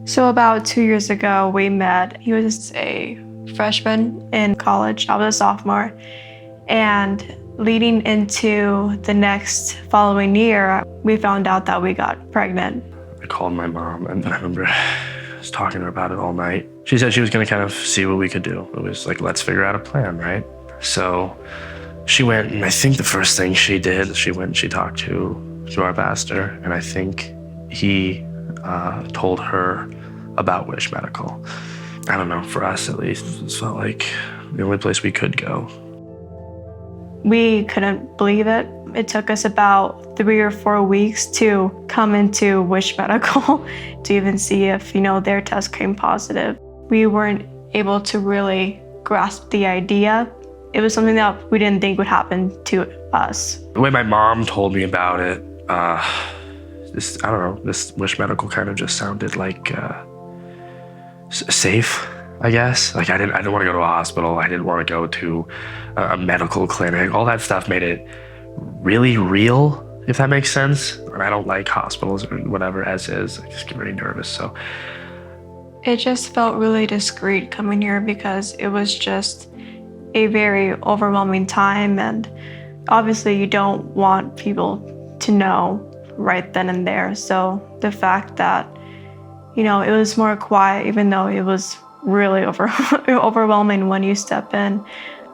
So about 2 years ago, we met. He was a freshman in college. I was a sophomore. And leading into the next following year, we found out that we got pregnant. I called my mom, and I remember I was talking to her about it all night. She said she was going to kind of see what we could do. It was like, let's figure out a plan, right? So she went, and I think the first thing she did, she went and she talked to our pastor, and I think he told her about Wish Medical. I don't know, for us at least, it felt like the only place we could go. We couldn't believe it. It took us about 3 or 4 weeks to come into Wish Medical to even see if, their test came positive. We weren't able to really grasp the idea. It was something that we didn't think would happen to us. The way my mom told me about it, this Wish Medical kind of just sounded like safe, I guess. Like I didn't want to go to a hospital. I didn't want to go to a medical clinic. All that stuff made it really real, if that makes sense. And I don't like hospitals or whatever as is. I just get really nervous. So it just felt really discreet coming here because it was just a very overwhelming time. And obviously you don't want people to know right then and there. So the fact that, it was more quiet, even though it was really overwhelming when you step in,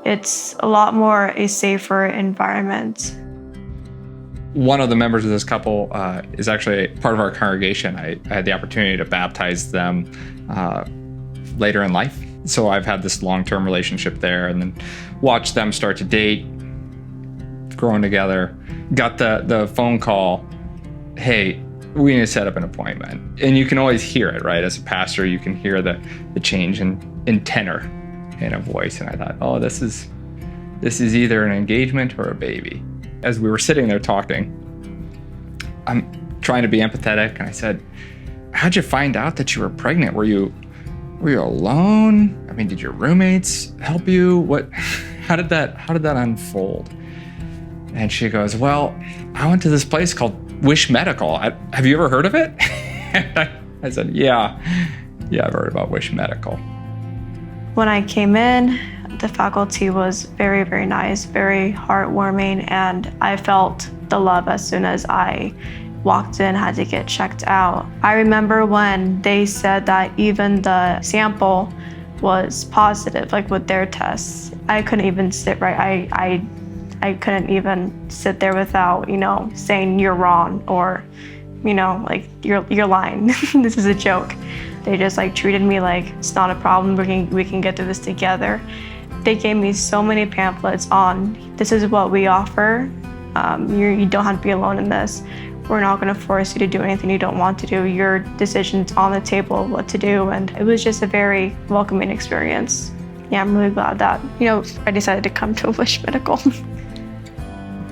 it's a lot more a safer environment. One of the members of this couple is actually part of our congregation. I had the opportunity to baptize them later in life. So I've had this long-term relationship there and then watched them start to date, growing together. Got the phone call, hey, we need to set up an appointment. And you can always hear it, right? As a pastor, you can hear the change in tenor in a voice. And I thought, oh, this is either an engagement or a baby. As we were sitting there talking, I'm trying to be empathetic. And I said, how'd you find out that you were pregnant? Were you alone? I mean, did your roommates help you? How did that unfold? And she goes, well, I went to this place called Wish Medical. Have you ever heard of it? I said, yeah, I've heard about Wish Medical. When I came in, the faculty was very, very nice, very heartwarming, and I felt the love as soon as I walked in, had to get checked out. I remember when they said that even the sample was positive, like with their tests. I couldn't even sit right. I couldn't even sit there without, saying you're wrong or, like you're lying. This is a joke. They just treated me like it's not a problem. We can get through this together. They gave me so many pamphlets on this is what we offer. You don't have to be alone in this. We're not going to force you to do anything you don't want to do. Your decision's on the table of what to do. And it was just a very welcoming experience. Yeah, I'm really glad that, I decided to come to Wish Medical.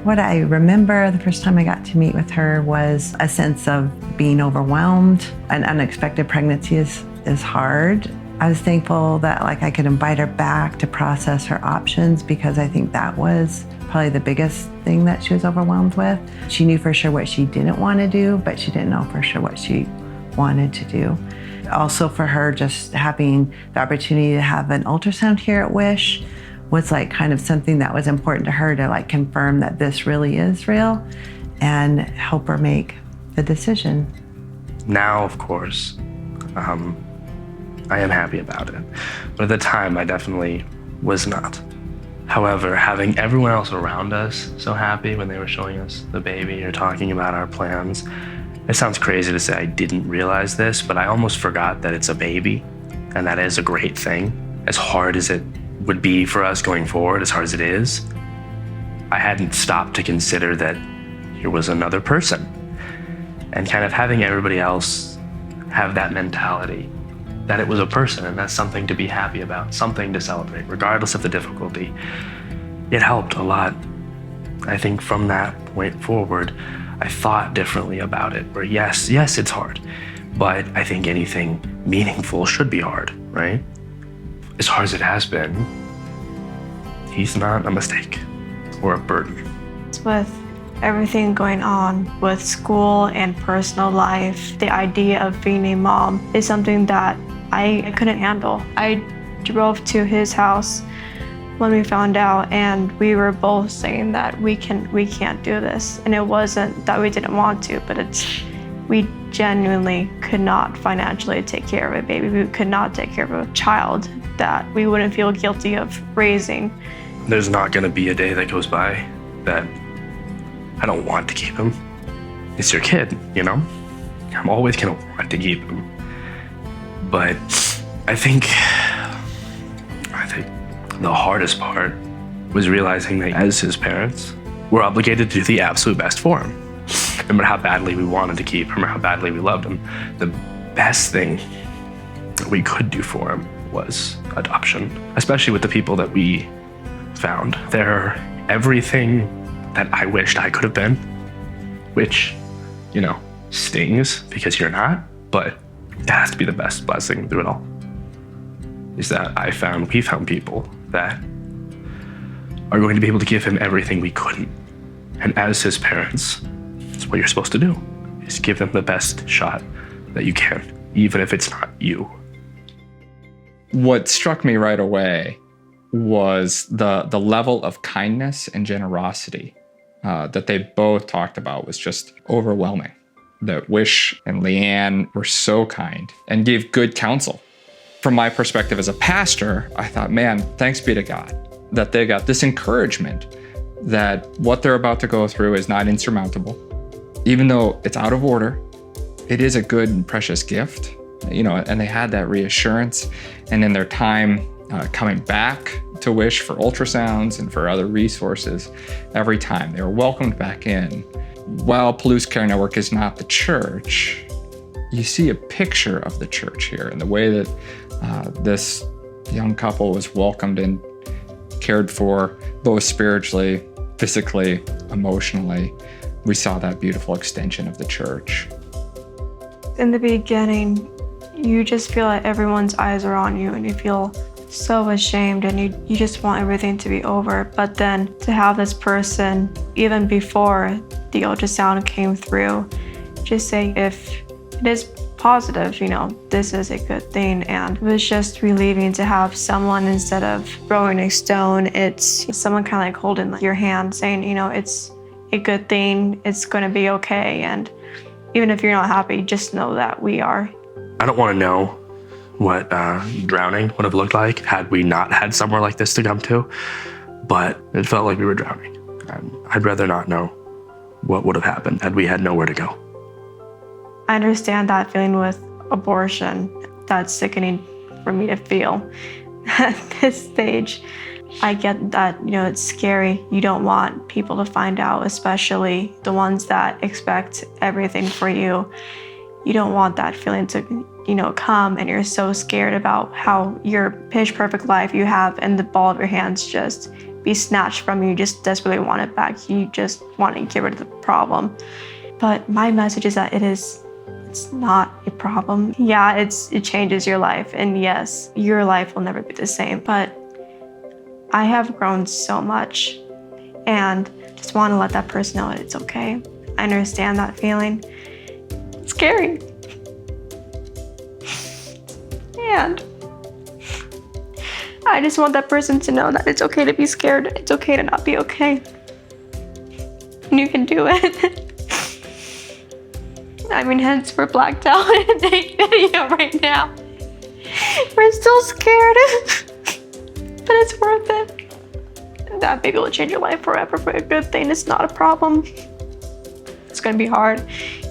What I remember the first time I got to meet with her was a sense of being overwhelmed. An unexpected pregnancy is hard. I was thankful that I could invite her back to process her options because I think that was probably the biggest thing that she was overwhelmed with. She knew for sure what she didn't want to do, but she didn't know for sure what she wanted to do. Also for her, just having the opportunity to have an ultrasound here at Wish was kind of something that was important to her to confirm that this really is real and help her make the decision. Now, of course, I am happy about it. But at the time, I definitely was not. However, having everyone else around us so happy when they were showing us the baby or talking about our plans, it sounds crazy to say I didn't realize this, but I almost forgot that it's a baby, and that is a great thing. As hard as it would be for us going forward, as hard as it is, I hadn't stopped to consider that here was another person. And kind of having everybody else have that mentality that it was a person, and that's something to be happy about, something to celebrate, regardless of the difficulty. It helped a lot. I think from that point forward, I thought differently about it, where yes, it's hard, but I think anything meaningful should be hard, right? As hard as it has been, he's not a mistake or a burden. With everything going on with school and personal life, the idea of being a mom is something that I couldn't handle. I drove to his house when we found out, and we were both saying that we can't do this. And it wasn't that we didn't want to, but we genuinely could not financially take care of a baby. We could not take care of a child that we wouldn't feel guilty of raising. There's not going to be a day that goes by that I don't want to keep him. It's your kid, you know? I'm always going to want to keep him. But I think the hardest part was realizing that as his parents, we're obligated to do the absolute best for him. No matter how badly we wanted to keep him or how badly we loved him, the best thing that we could do for him was adoption, especially with the people that we found. They're everything that I wished I could have been, which, you know, stings because you're not, but it has to be the best blessing through it all, is that we found people that are going to be able to give him everything we couldn't. And as his parents, that's what you're supposed to do, is give them the best shot that you can, even if it's not you. What struck me right away was the level of kindness and generosity that they both talked about was just overwhelming. That Wish and Leanne were so kind and gave good counsel. From my perspective as a pastor, I thought, man, thanks be to God that they got this encouragement that what they're about to go through is not insurmountable. Even though it's out of order, it is a good and precious gift, you know, and they had that reassurance. And in their time coming back to Wish for ultrasounds and for other resources, every time they were welcomed back in. While Palouse Care Network is not the church, you see a picture of the church here and the way that this young couple was welcomed and cared for, both spiritually, physically, emotionally. We saw that beautiful extension of the church. In the beginning, you just feel like everyone's eyes are on you and you feel so ashamed and you just want everything to be over. But then to have this person, even before the ultrasound came through, just say if it is positive, you know, this is a good thing. And it was just relieving to have someone, instead of throwing a stone, it's someone kind of like holding your hand saying, you know, it's a good thing, it's going to be okay. And even if you're not happy, just know that we are. I don't want to know what drowning would have looked like had we not had somewhere like this to come to, but it felt like we were drowning. I'd rather not know what would have happened had we had nowhere to go. I understand that feeling with abortion. That's sickening for me to feel at this stage. I get that, you know, it's scary. You don't want people to find out, especially the ones that expect everything for you. You don't want that feeling to, you know, come, and you're so scared about how your pitch perfect life you have in the ball of your hands just be snatched from you. You just desperately want it back. You just want to get rid of the problem. But my message is that it's not a problem. Yeah, it changes your life, and yes, your life will never be the same, but I have grown so much and just want to let that person know that it's okay. I understand that feeling. It's scary. And I just want that person to know that it's okay to be scared. It's okay to not be okay. And you can do it. I mean, hence we're blacked out in the video right now. We're still scared, but it's worth it. That baby will change your life forever for a good thing. It's not a problem. It's gonna be hard.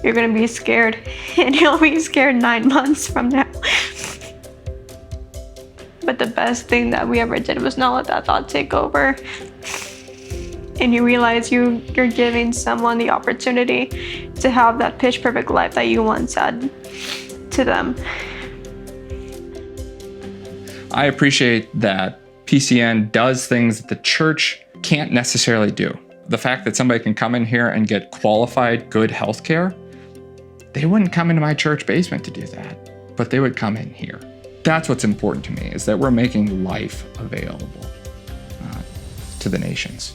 You're gonna be scared, and you'll be scared 9 months from now. But the best thing that we ever did was not let that thought take over. And you realize you're giving someone the opportunity to have that pitch perfect life that you once had to them. I appreciate that PCN does things that the church can't necessarily do. The fact that somebody can come in here and get qualified, good health care, they wouldn't come into my church basement to do that, but they would come in here. That's what's important to me, is that we're making life available to the nations.